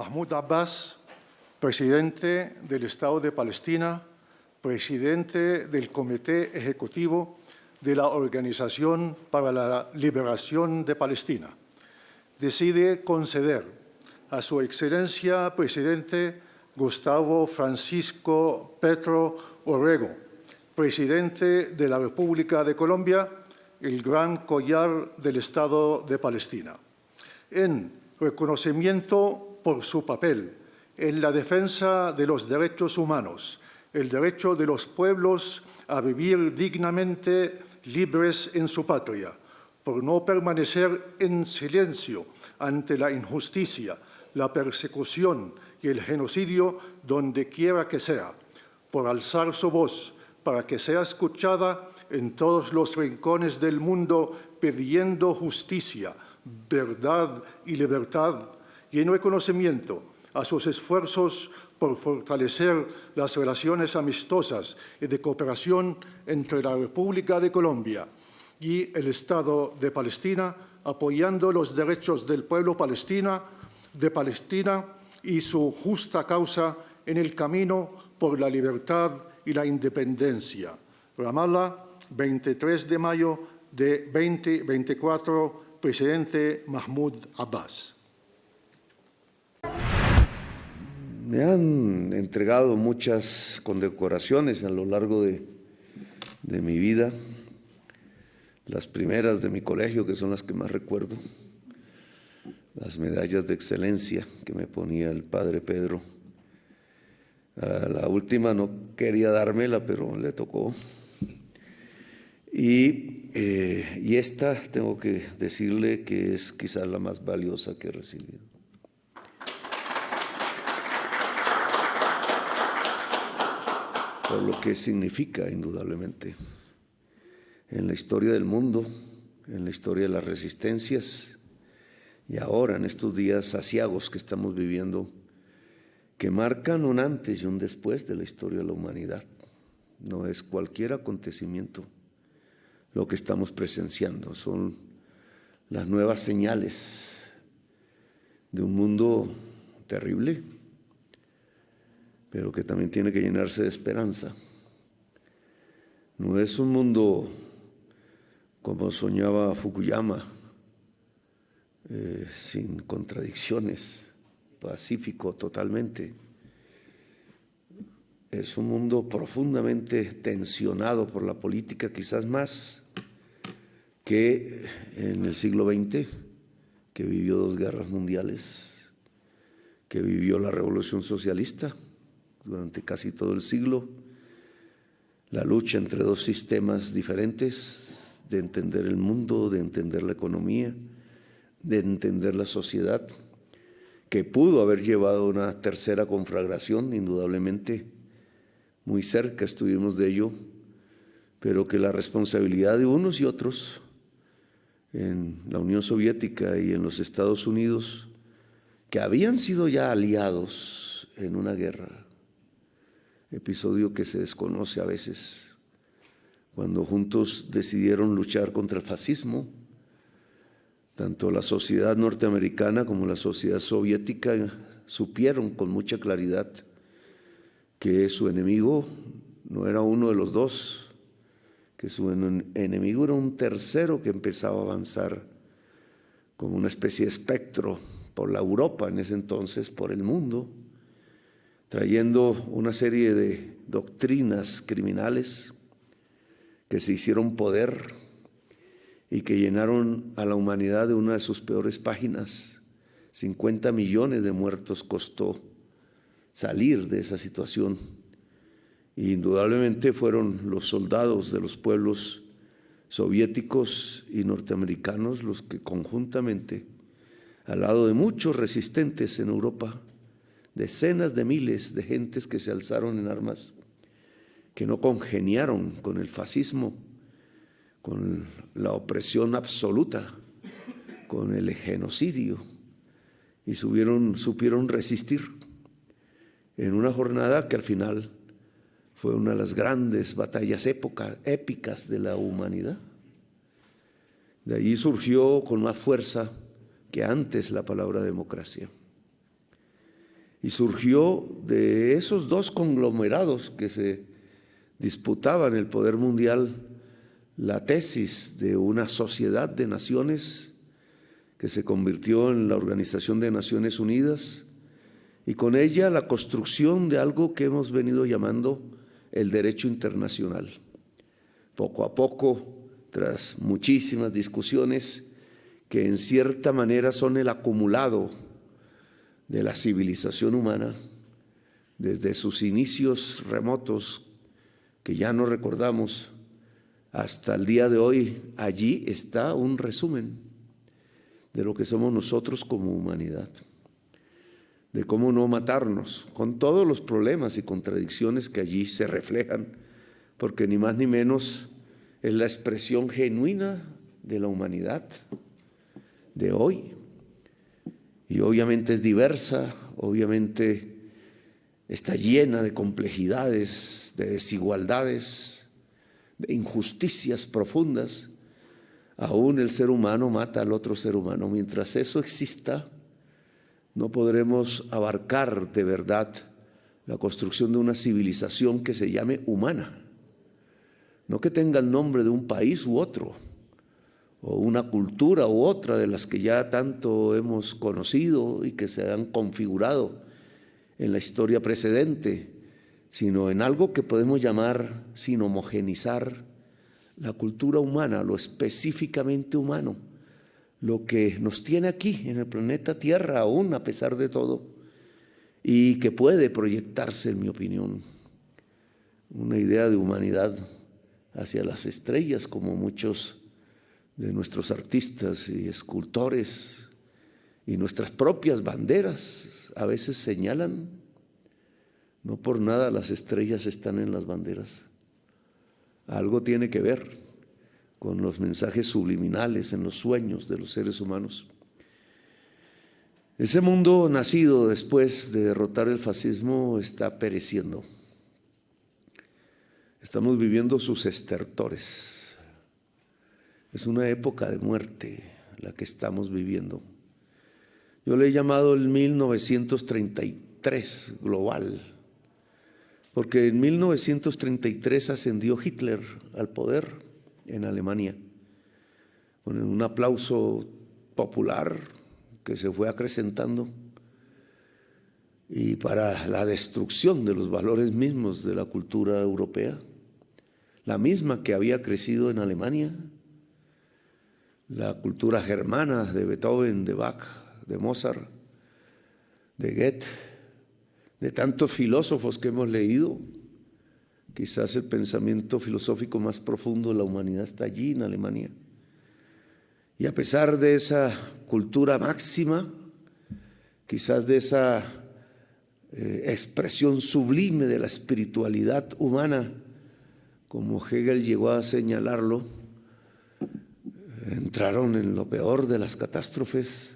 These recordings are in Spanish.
Mahmoud Abbas, presidente del Estado de Palestina, presidente del Comité Ejecutivo de la Organización para la Liberación de Palestina, decide conceder a Su Excelencia Presidente Gustavo Francisco Petro Orrego, presidente de la República de Colombia, el Gran Collar del Estado de Palestina, en reconocimiento por su papel en la defensa de los derechos humanos, el derecho de los pueblos a vivir dignamente libres en su patria, por no permanecer en silencio ante la injusticia, la persecución y el genocidio donde quiera que sea, por alzar su voz para que sea escuchada en todos los rincones del mundo pidiendo justicia, verdad y libertad, y en reconocimiento a sus esfuerzos por fortalecer las relaciones amistosas y de cooperación entre la República de Colombia y el Estado de Palestina, apoyando los derechos del pueblo de Palestina y su justa causa en el camino por la libertad y la independencia. Ramallah, 23 de mayo de 2024, presidente Mahmoud Abbas. Me han entregado muchas condecoraciones a lo largo de mi vida. Las primeras de mi colegio, que son las que más recuerdo. Las medallas de excelencia que me ponía el padre Pedro. La última no quería dármela, pero le tocó. Y esta tengo que decirle que es quizás la más valiosa que he recibido. Por lo que significa, indudablemente, en la historia del mundo, en la historia de las resistencias, y ahora en estos días aciagos que estamos viviendo, que marcan un antes y un después de la historia de la humanidad. No es cualquier acontecimiento lo que estamos presenciando, son las nuevas señales de un mundo terrible, pero que también tiene que llenarse de esperanza. No es un mundo como soñaba Fukuyama, sin contradicciones, pacífico totalmente. Es un mundo profundamente tensionado por la política, quizás más que en el siglo XX, que vivió 2 guerras mundiales, que vivió la Revolución Socialista durante casi todo el siglo, la lucha entre 2 sistemas diferentes de entender el mundo, de entender la economía, de entender la sociedad, que pudo haber llevado a una tercera conflagración, indudablemente. Muy cerca estuvimos de ello, pero que la responsabilidad de unos y otros en la Unión Soviética y en los Estados Unidos, que habían sido ya aliados en una guerra, episodio que se desconoce a veces, cuando juntos decidieron luchar contra el fascismo, tanto la sociedad norteamericana como la sociedad soviética supieron con mucha claridad que su enemigo no era uno de los dos, que su enemigo era un tercero que empezaba a avanzar como una especie de espectro por la Europa en ese entonces, por el mundo, trayendo una serie de doctrinas criminales que se hicieron poder y que llenaron a la humanidad de una de sus peores páginas. 50 millones de muertos costó salir de esa situación. Y indudablemente fueron los soldados de los pueblos soviéticos y norteamericanos los que conjuntamente, al lado de muchos resistentes en Europa, decenas de miles de gentes que se alzaron en armas, que no congeniaron con el fascismo, con la opresión absoluta, con el genocidio, y supieron resistir en una jornada que al final fue una de las grandes batallas épicas de la humanidad. De allí surgió con más fuerza que antes la palabra democracia. Y surgió de esos dos conglomerados que se disputaban el poder mundial la tesis de una sociedad de naciones que se convirtió en la Organización de Naciones Unidas, y con ella la construcción de algo que hemos venido llamando el derecho internacional. Poco a poco, tras muchísimas discusiones que en cierta manera son el acumulado de la civilización humana, desde sus inicios remotos que ya no recordamos hasta el día de hoy, allí está un resumen de lo que somos nosotros como humanidad, de cómo no matarnos, con todos los problemas y contradicciones que allí se reflejan, porque ni más ni menos es la expresión genuina de la humanidad de hoy. Y obviamente es diversa, obviamente está llena de complejidades, de desigualdades, de injusticias profundas. Aún el ser humano mata al otro ser humano. Mientras eso exista, no podremos abarcar de verdad la construcción de una civilización que se llame humana. No que tenga el nombre de un país u otro, o una cultura u otra de las que ya tanto hemos conocido y que se han configurado en la historia precedente, sino en algo que podemos llamar, sin homogenizar, la cultura humana, lo específicamente humano, lo que nos tiene aquí en el planeta Tierra aún a pesar de todo, y que puede proyectarse, en mi opinión, una idea de humanidad hacia las estrellas, como muchos de nuestros artistas y escultores y nuestras propias banderas a veces señalan. No por nada las estrellas están en las banderas. Algo tiene que ver con los mensajes subliminales en los sueños de los seres humanos. Ese mundo nacido después de derrotar el fascismo está pereciendo. Estamos viviendo sus estertores. Es una época de muerte la que estamos viviendo. Yo le he llamado el 1933 global, porque en 1933 ascendió Hitler al poder en Alemania, con un aplauso popular que se fue acrecentando, y para la destrucción de los valores mismos de la cultura europea, la misma que había crecido en Alemania, la cultura germana de Beethoven, de Bach, de Mozart, de Goethe, de tantos filósofos que hemos leído. Quizás el pensamiento filosófico más profundo de la humanidad está allí en Alemania. Y a pesar de esa cultura máxima, quizás de esa expresión sublime de la espiritualidad humana, como Hegel llegó a señalarlo, entraron en lo peor de las catástrofes.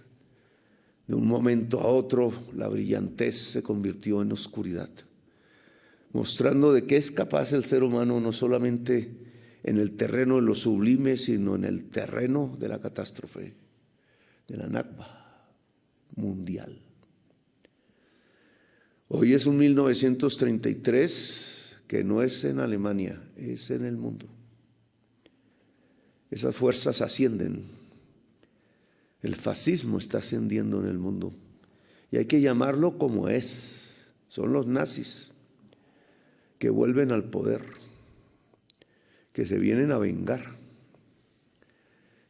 De un momento a otro, la brillantez se convirtió en oscuridad, mostrando de qué es capaz el ser humano, no solamente en el terreno de lo sublime, sino en el terreno de la catástrofe, de la Nakba mundial. Hoy es un 1933 que no es en Alemania, es en el mundo. Esas fuerzas ascienden. El fascismo está ascendiendo en el mundo. Y hay que llamarlo como es. Son los nazis que vuelven al poder, que se vienen a vengar,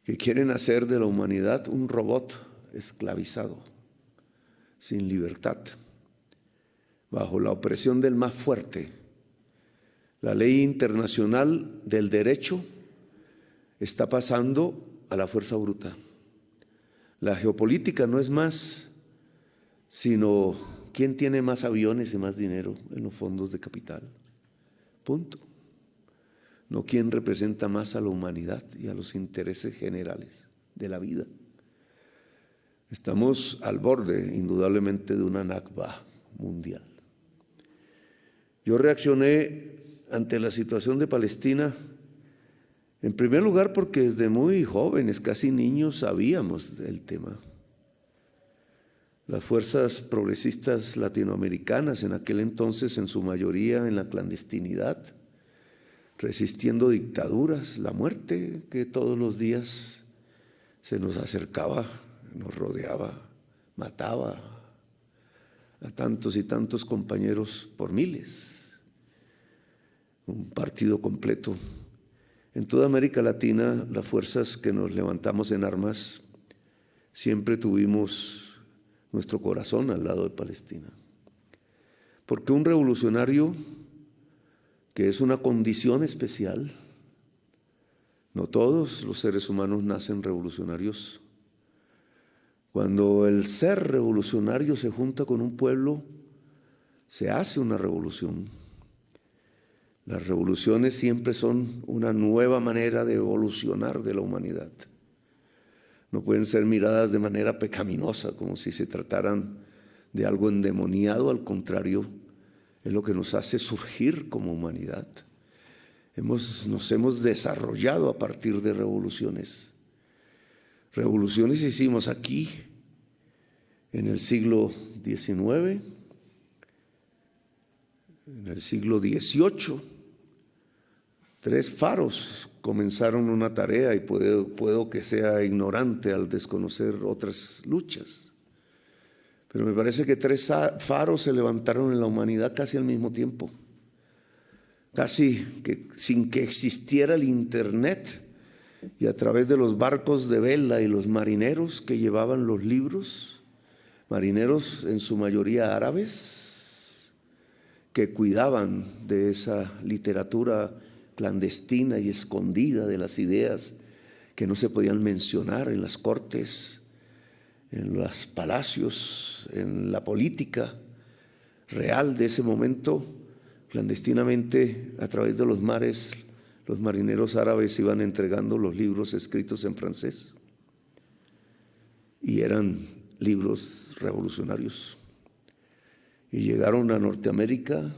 que quieren hacer de la humanidad un robot esclavizado, sin libertad, bajo la opresión del más fuerte. La ley internacional del derecho está pasando a la fuerza bruta. La geopolítica no es más sino quién tiene más aviones y más dinero en los fondos de capital. Punto. No quién representa más a la humanidad y a los intereses generales de la vida. Estamos al borde, indudablemente, de una Nakba mundial. Yo reaccioné ante la situación de Palestina, en primer lugar, porque desde muy jóvenes, casi niños, sabíamos del tema. Las fuerzas progresistas latinoamericanas, en aquel entonces en su mayoría en la clandestinidad, resistiendo dictaduras, la muerte que todos los días se nos acercaba, nos rodeaba, mataba a tantos y tantos compañeros por miles. Un partido completo. En toda América Latina, las fuerzas que nos levantamos en armas siempre tuvimos nuestro corazón al lado de Palestina. Porque un revolucionario, que es una condición especial, no todos los seres humanos nacen revolucionarios. Cuando el ser revolucionario se junta con un pueblo, se hace una revolución. Las revoluciones siempre son una nueva manera de evolucionar de la humanidad. No pueden ser miradas de manera pecaminosa, como si se trataran de algo endemoniado. Al contrario, es lo que nos hace surgir como humanidad. Nos hemos desarrollado a partir de revoluciones. Revoluciones hicimos aquí en el siglo XIX, en el siglo XVIII. 3 faros comenzaron una tarea y puedo que sea ignorante al desconocer otras luchas. Pero me parece que 3 faros se levantaron en la humanidad casi al mismo tiempo. Casi que sin que existiera el internet, y a través de los barcos de vela y los marineros que llevaban los libros, marineros en su mayoría árabes, que cuidaban de esa literatura clandestina y escondida de las ideas que no se podían mencionar en las cortes, en los palacios, en la política real de ese momento. Clandestinamente, a través de los mares, los marineros árabes iban entregando los libros escritos en francés, y eran libros revolucionarios, y llegaron a Norteamérica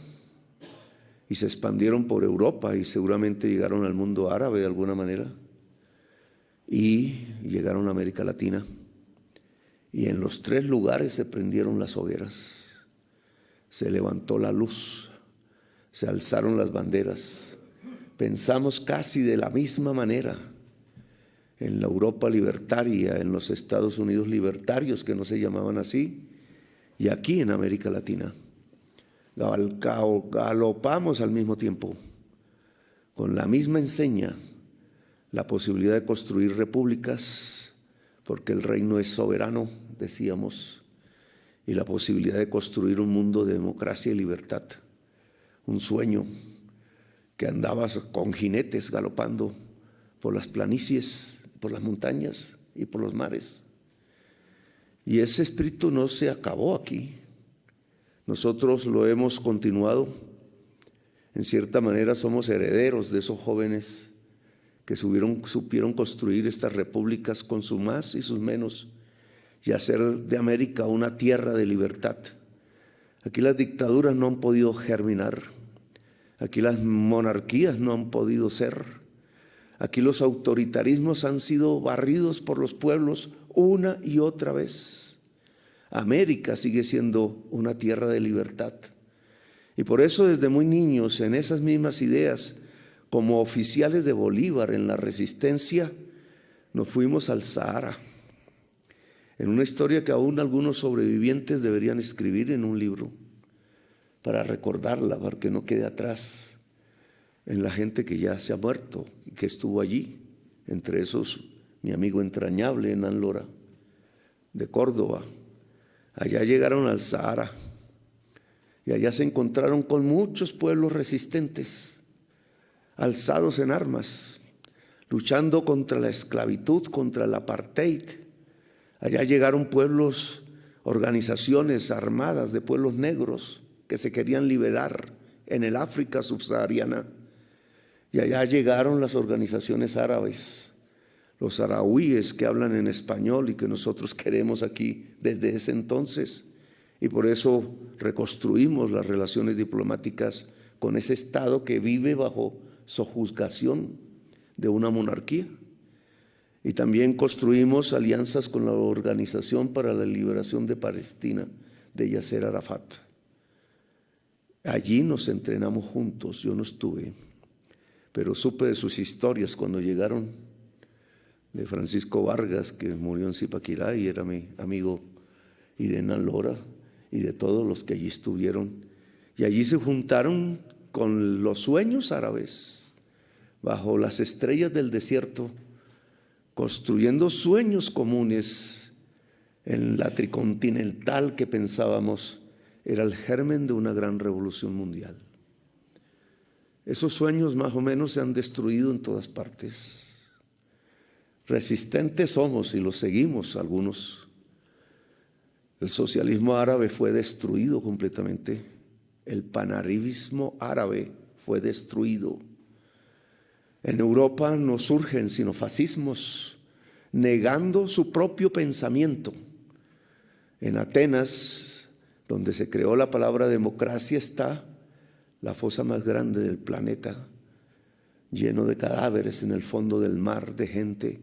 y se expandieron por Europa, y seguramente llegaron al mundo árabe de alguna manera, y llegaron a América Latina, y en los 3 lugares se prendieron las hogueras, se levantó la luz, se alzaron las banderas. Pensamos casi de la misma manera en la Europa libertaria, en los Estados Unidos libertarios, que no se llamaban así, y aquí en América Latina. Galopamos al mismo tiempo, con la misma enseña, la posibilidad de construir repúblicas, porque el reino es soberano, decíamos, y la posibilidad de construir un mundo de democracia y libertad, un sueño que andaba con jinetes galopando por las planicies, por las montañas y por los mares. Y ese espíritu no se acabó aquí. Nosotros lo hemos continuado. En cierta manera somos herederos de esos jóvenes que supieron construir estas repúblicas con sus más y sus menos, y hacer de América una tierra de libertad. Aquí las dictaduras no han podido germinar. Aquí las monarquías no han podido ser. Aquí los autoritarismos han sido barridos por los pueblos una y otra vez. América sigue siendo una tierra de libertad. Y por eso desde muy niños, en esas mismas ideas, como oficiales de Bolívar en la resistencia, nos fuimos al Sahara, en una historia que aún algunos sobrevivientes deberían escribir en un libro, para recordarla, para que no quede atrás en la gente que ya se ha muerto y que estuvo allí, entre esos mi amigo entrañable Hernán Lora, de Córdoba. Allá llegaron al Sahara y allá se encontraron con muchos pueblos resistentes, alzados en armas, luchando contra la esclavitud, contra el apartheid. Allá llegaron pueblos, organizaciones armadas de pueblos negros que se querían liberar en el África subsahariana. Y allá llegaron las organizaciones árabes, los saharauíes que hablan en español y que nosotros queremos aquí desde ese entonces. Y por eso reconstruimos las relaciones diplomáticas con ese Estado que vive bajo sojuzgación de una monarquía. Y también construimos alianzas con la Organización para la Liberación de Palestina de Yasser Arafat. Allí nos entrenamos juntos, yo no estuve, pero supe de sus historias cuando llegaron, de Francisco Vargas, que murió en Zipaquirá y era mi amigo, y de Hernán Lora, y de todos los que allí estuvieron. Y allí se juntaron con los sueños árabes, bajo las estrellas del desierto, construyendo sueños comunes en la tricontinental que pensábamos era el germen de una gran revolución mundial. Esos sueños más o menos se han destruido en todas partes. Resistentes somos y lo seguimos algunos. El socialismo árabe fue destruido completamente. El panarabismo árabe fue destruido. En Europa no surgen sino fascismos, negando su propio pensamiento. En Atenas, donde se creó la palabra democracia, está la fosa más grande del planeta, lleno de cadáveres en el fondo del mar, de gente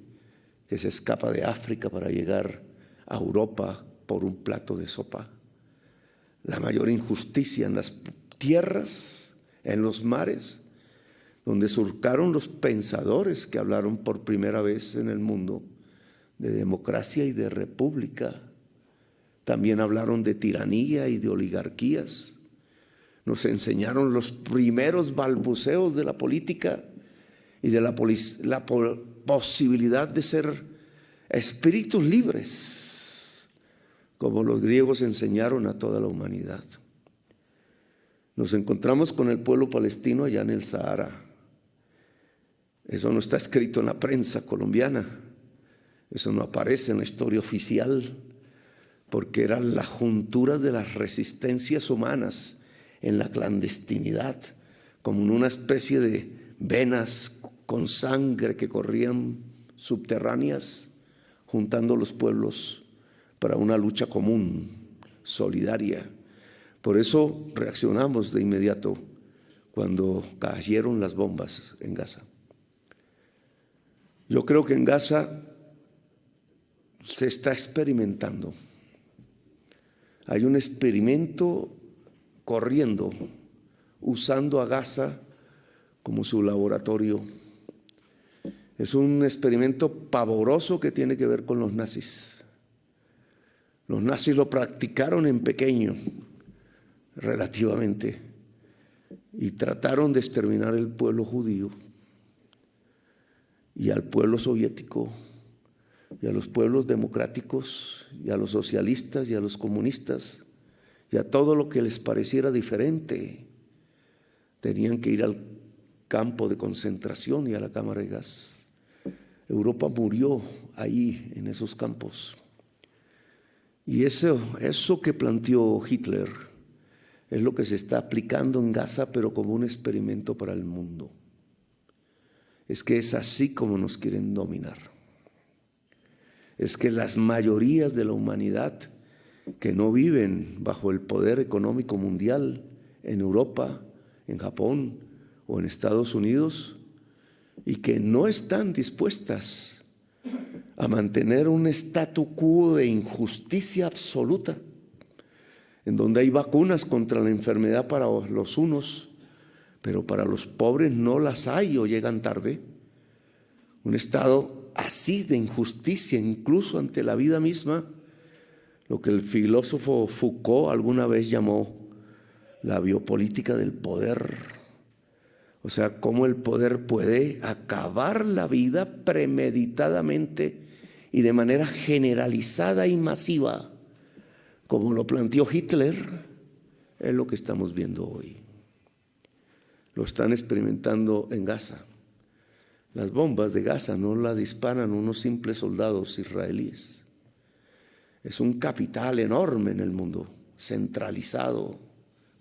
que se escapa de África para llegar a Europa por un plato de sopa. La mayor injusticia en las tierras, en los mares, donde surcaron los pensadores que hablaron por primera vez en el mundo de democracia y de república. También hablaron de tiranía y de oligarquías. Nos enseñaron los primeros balbuceos de la política y de la posibilidad de ser espíritus libres, como los griegos enseñaron a toda la humanidad. Nos encontramos con el pueblo palestino allá en el Sahara. Eso no está escrito en la prensa colombiana, eso no aparece en la historia oficial, porque era la juntura de las resistencias humanas en la clandestinidad, como en una especie de venas con sangre que corrían subterráneas, juntando los pueblos para una lucha común, solidaria. Por eso reaccionamos de inmediato cuando cayeron las bombas en Gaza. Yo creo que en Gaza se está experimentando. Hay un experimento corriendo, usando a Gaza como su laboratorio. Es un experimento pavoroso que tiene que ver con los nazis. Los nazis lo practicaron en pequeño, relativamente, y trataron de exterminar el pueblo judío y al pueblo soviético y a los pueblos democráticos y a los socialistas y a los comunistas y a todo lo que les pareciera diferente. Tenían que ir al campo de concentración y a la cámara de gas. Europa murió ahí en esos campos. Y eso que planteó Hitler es lo que se está aplicando en Gaza, pero como un experimento para el mundo. Es que es así como nos quieren dominar. Es que las mayorías de la humanidad que no viven bajo el poder económico mundial en Europa, en Japón o en Estados Unidos, y que no están dispuestas a mantener un statu quo de injusticia absoluta, en donde hay vacunas contra la enfermedad para los unos, pero para los pobres no las hay o llegan tarde. Un estado así de injusticia, incluso ante la vida misma, lo que el filósofo Foucault alguna vez llamó la biopolítica del poder. O sea, cómo el poder puede acabar la vida premeditadamente y de manera generalizada y masiva, como lo planteó Hitler, es lo que estamos viendo hoy. Lo están experimentando en Gaza. Las bombas de Gaza no las disparan unos simples soldados israelíes. Es un capital enorme en el mundo, centralizado,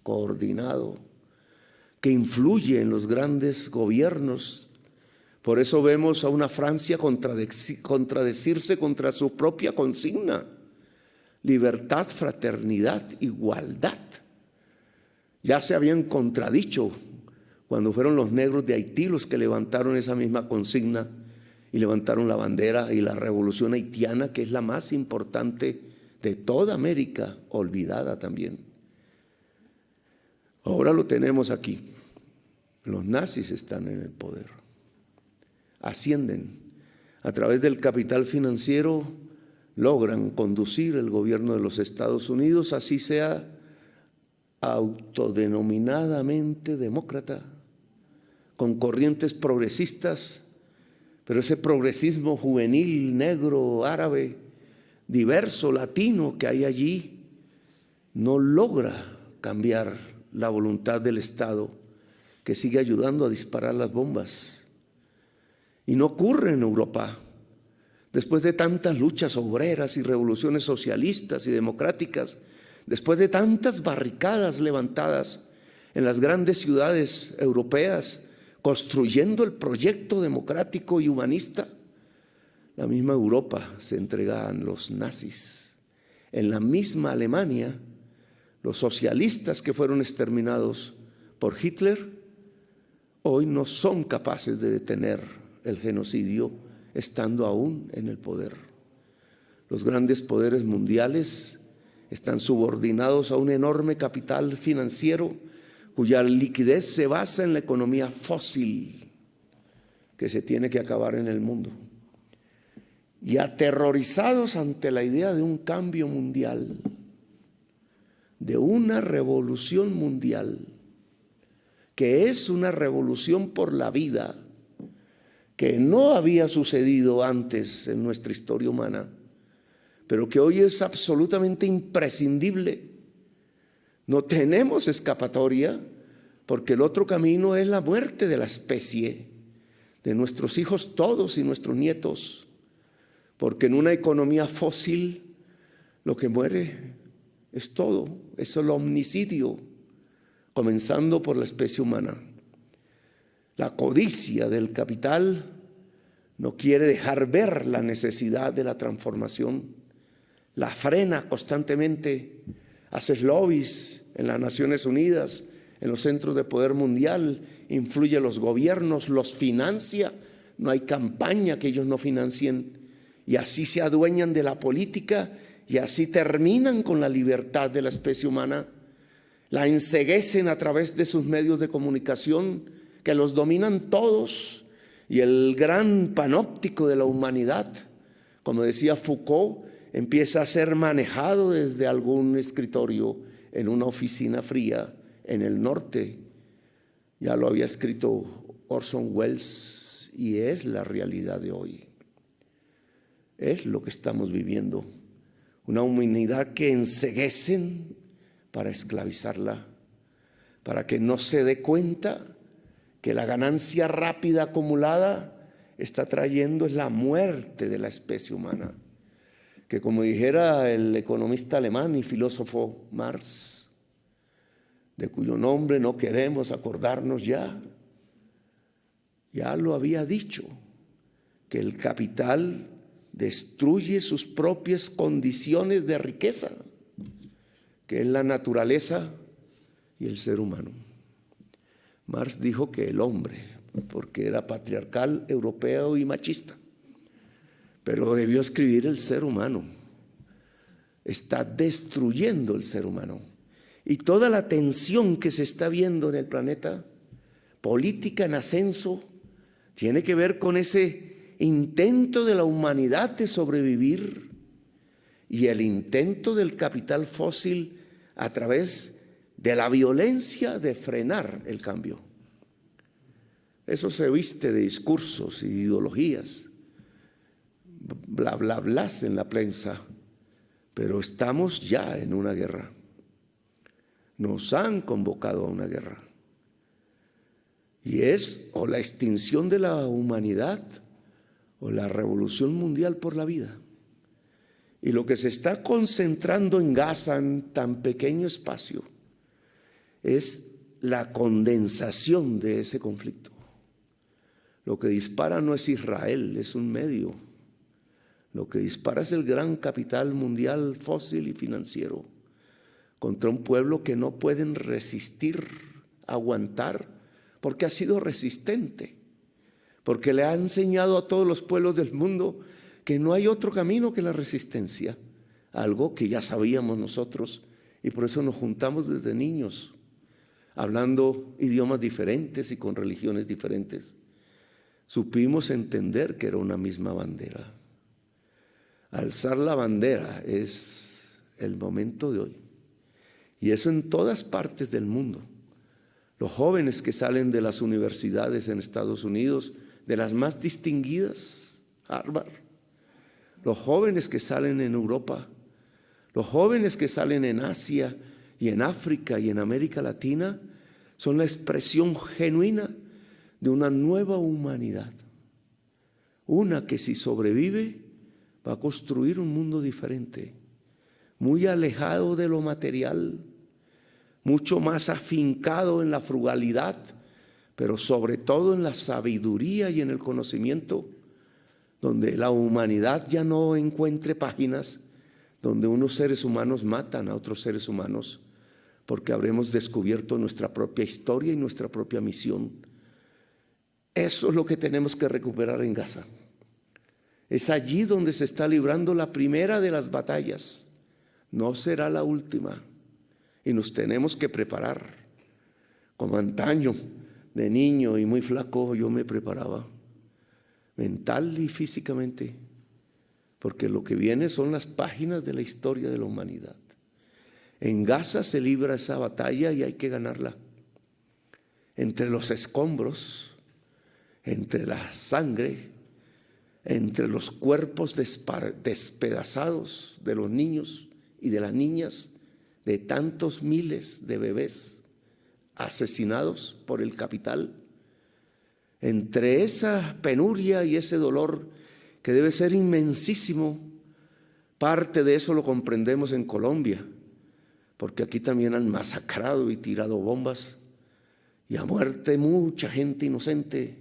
coordinado, que influye en los grandes gobiernos. Por eso vemos a una Francia contradecirse contra su propia consigna: libertad, fraternidad, igualdad. Ya se habían contradicho cuando fueron los negros de Haití los que levantaron esa misma consigna y levantaron la bandera, y la revolución haitiana, que es la más importante de toda América, olvidada también. Ahora lo tenemos aquí. Los nazis están en el poder. Ascienden. A través del capital financiero logran conducir el gobierno de los Estados Unidos, así sea autodenominadamente demócrata, con corrientes progresistas, pero ese progresismo juvenil, negro, árabe, diverso, latino que hay allí, no logra cambiar la voluntad del Estado, que sigue ayudando a disparar las bombas. Y no ocurre en Europa. Después de tantas luchas obreras y revoluciones socialistas y democráticas, después de tantas barricadas levantadas en las grandes ciudades europeas, construyendo el proyecto democrático y humanista, la misma Europa se entrega a los nazis. En la misma Alemania, los socialistas que fueron exterminados por Hitler, hoy no son capaces de detener el genocidio estando aún en el poder. Los grandes poderes mundiales están subordinados a un enorme capital financiero cuya liquidez se basa en la economía fósil que se tiene que acabar en el mundo. Y aterrorizados ante la idea de un cambio mundial, de una revolución mundial, que es una revolución por la vida, que no había sucedido antes en nuestra historia humana, pero que hoy es absolutamente imprescindible. No tenemos escapatoria, porque el otro camino es la muerte de la especie, de nuestros hijos todos y nuestros nietos, porque en una economía fósil lo que muere es todo, es el homicidio, comenzando por la especie humana. La codicia del capital no quiere dejar ver la necesidad de la transformación, la frena constantemente, hace lobbies en las Naciones Unidas, en los centros de poder mundial, influye en los gobiernos, los financia, no hay campaña que ellos no financien, y así se adueñan de la política y así terminan con la libertad de la especie humana, la enceguecen a través de sus medios de comunicación que los dominan todos, y el gran panóptico de la humanidad, como decía Foucault, empieza a ser manejado desde algún escritorio en una oficina fría en el norte. Ya lo había escrito Orson Welles y es la realidad de hoy. Es lo que estamos viviendo. Una humanidad que enceguecen para esclavizarla, para que no se dé cuenta que la ganancia rápida acumulada está trayendo la muerte de la especie humana. Que como dijera el economista alemán y filósofo Marx, de cuyo nombre no queremos acordarnos ya lo había dicho, que el capital destruye sus propias condiciones de riqueza, que es la naturaleza y el ser humano. Marx dijo que el hombre, porque era patriarcal, europeo y machista, pero debió escribir el ser humano. Está destruyendo el ser humano. Y toda la tensión que se está viendo en el planeta, política en ascenso, tiene que ver con ese intento de la humanidad de sobrevivir y el intento del capital fósil a través de la violencia de frenar el cambio. Eso se viste de discursos y ideologías, bla, bla, bla en la prensa, pero estamos ya en una guerra. Nos han convocado a una guerra. Y es o la extinción de la humanidad o la revolución mundial por la vida. Y lo que se está concentrando en Gaza, en tan pequeño espacio, es la condensación de ese conflicto. Lo que dispara no es Israel, es un medio. Lo que dispara es el gran capital mundial fósil y financiero contra un pueblo que no pueden resistir, aguantar, porque ha sido resistente, porque le ha enseñado a todos los pueblos del mundo que no hay otro camino que la resistencia, algo que ya sabíamos nosotros, y por eso nos juntamos desde niños, hablando idiomas diferentes y con religiones diferentes. Supimos entender que era una misma bandera. Alzar la bandera es el momento de hoy, y eso en todas partes del mundo. Los jóvenes que salen de las universidades en Estados Unidos, de las más distinguidas, Harvard, los jóvenes que salen en Europa, los jóvenes que salen en Asia y en África y en América Latina, son la expresión genuina de una nueva humanidad. Una que, si sobrevive, va a construir un mundo diferente, muy alejado de lo material, mucho más afincado en la frugalidad, pero sobre todo en la sabiduría y en el conocimiento, donde la humanidad ya no encuentre páginas donde unos seres humanos matan a otros seres humanos, porque habremos descubierto nuestra propia historia y nuestra propia misión. Eso es lo que tenemos que recuperar en Gaza. Es allí donde se está librando la primera de las batallas. No será la última. Y nos tenemos que preparar. Como antaño, de niño y muy flaco, yo me preparaba, mental y físicamente, porque lo que viene son las páginas de la historia de la humanidad. En Gaza se libra esa batalla y hay que ganarla. Entre los escombros, entre la sangre, entre los cuerpos despedazados de los niños y de las niñas, de tantos miles de bebés asesinados por el capital, entre esa penuria y ese dolor que debe ser inmensísimo. Parte de eso lo comprendemos en Colombia, porque aquí también han masacrado y tirado bombas y a muerte mucha gente inocente.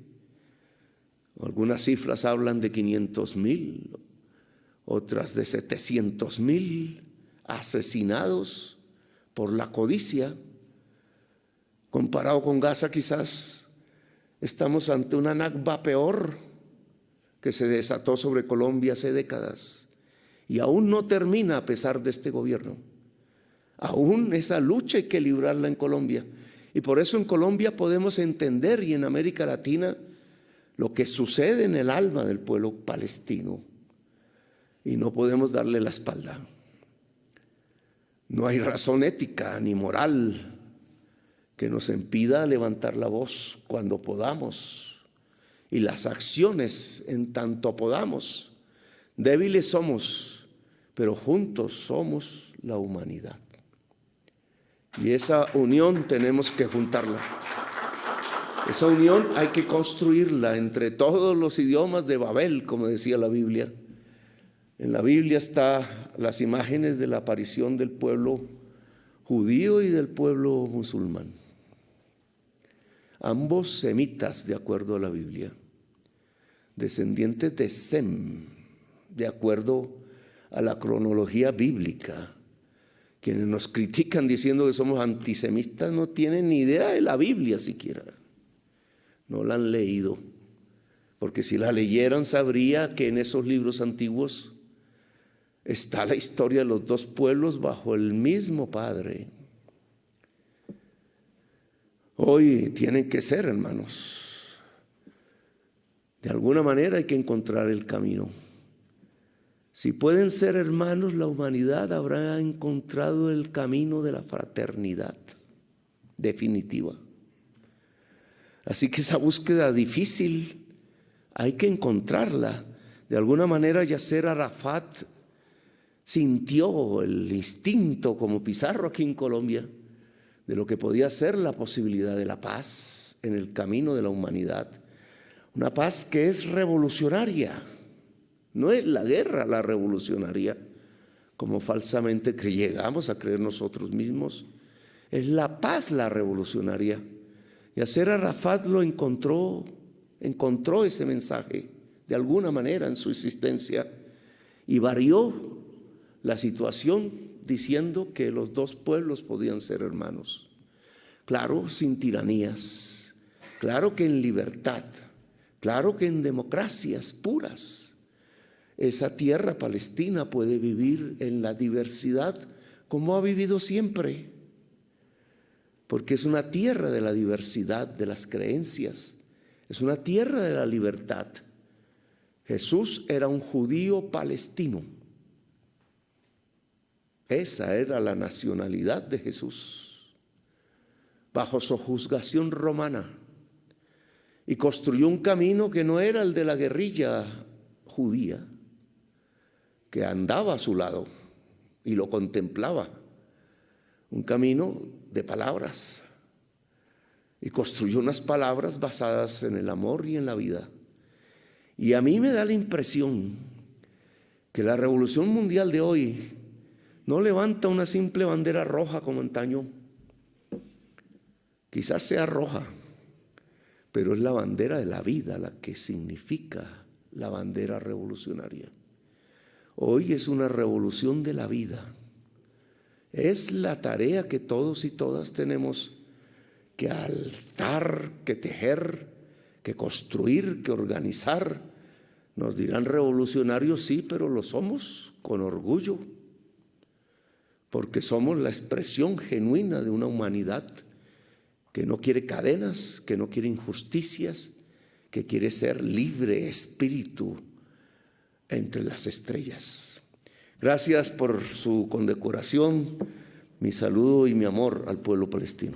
Algunas cifras hablan de 500,000, otras de 700,000 asesinados por la codicia. Comparado con Gaza, quizás estamos ante una Nakba peor que se desató sobre Colombia hace décadas y aún no termina a pesar de este gobierno. Aún esa lucha hay que librarla en Colombia, y por eso en Colombia podemos entender, y en América Latina, lo que sucede en el alma del pueblo palestino, y no podemos darle la espalda. No hay razón ética ni moral que nos impida levantar la voz cuando podamos, y las acciones en tanto podamos. Débiles somos, pero juntos somos la humanidad. Y esa unión tenemos que juntarla. Esa unión hay que construirla entre todos los idiomas de Babel, como decía la Biblia. En la Biblia están las imágenes de la aparición del pueblo judío y del pueblo musulmán. Ambos semitas, de acuerdo a la Biblia, descendientes de Sem, de acuerdo a la cronología bíblica. Quienes nos critican diciendo que somos antisemitas no tienen ni idea de la Biblia siquiera. No la han leído, porque si la leyeran sabría que en esos libros antiguos está la historia de los dos pueblos bajo el mismo Padre. Hoy tienen que ser hermanos. De alguna manera hay que encontrar el camino. Si pueden ser hermanos, la humanidad habrá encontrado el camino de la fraternidad definitiva. Así que esa búsqueda difícil hay que encontrarla. De alguna manera Yasser Arafat sintió el instinto, como Pizarro aquí en Colombia, de lo que podía ser la posibilidad de la paz en el camino de la humanidad. Una paz que es revolucionaria. No es la guerra la revolucionaria, como falsamente llegamos a creer nosotros mismos. Es la paz la revolucionaria. Yasser Arafat lo encontró ese mensaje de alguna manera en su existencia y varió la situación diciendo que los dos pueblos podían ser hermanos. Claro, sin tiranías, claro que en libertad, Claro que en democracias puras, esa tierra palestina puede vivir en la diversidad como ha vivido siempre, porque es una tierra de la diversidad de las creencias, es una tierra de la libertad. Jesús era un judío palestino. Esa era la nacionalidad de Jesús, bajo sojuzgación romana, y construyó un camino que no era el de la guerrilla judía, que andaba a su lado y lo contemplaba, un camino de palabras, y construyó unas palabras basadas en el amor y en la vida. Y a mí me da la impresión que la revolución mundial de hoy no levanta una simple bandera roja como antaño. Quizás sea roja, pero es la bandera de la vida la que significa la bandera revolucionaria. Hoy es una revolución de la vida. Es la tarea que todos y todas tenemos que alzar, que tejer, que construir, que organizar. Nos dirán revolucionarios, sí, pero lo somos con orgullo, porque somos la expresión genuina de una humanidad que no quiere cadenas, que no quiere injusticias, que quiere ser libre espíritu entre las estrellas. Gracias por su condecoración, mi saludo y mi amor al pueblo palestino.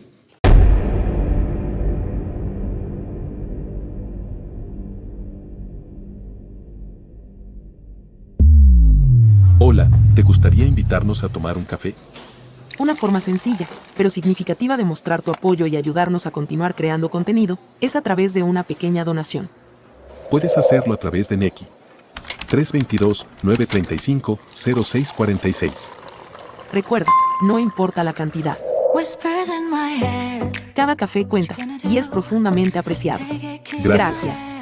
Hola, ¿te gustaría invitarnos a tomar un café? Una forma sencilla, pero significativa de mostrar tu apoyo y ayudarnos a continuar creando contenido es a través de una pequeña donación. Puedes hacerlo a través de Nequi. 322-935-0646. Recuerda, no importa la cantidad. Cada café cuenta y es profundamente apreciado. Gracias. Gracias.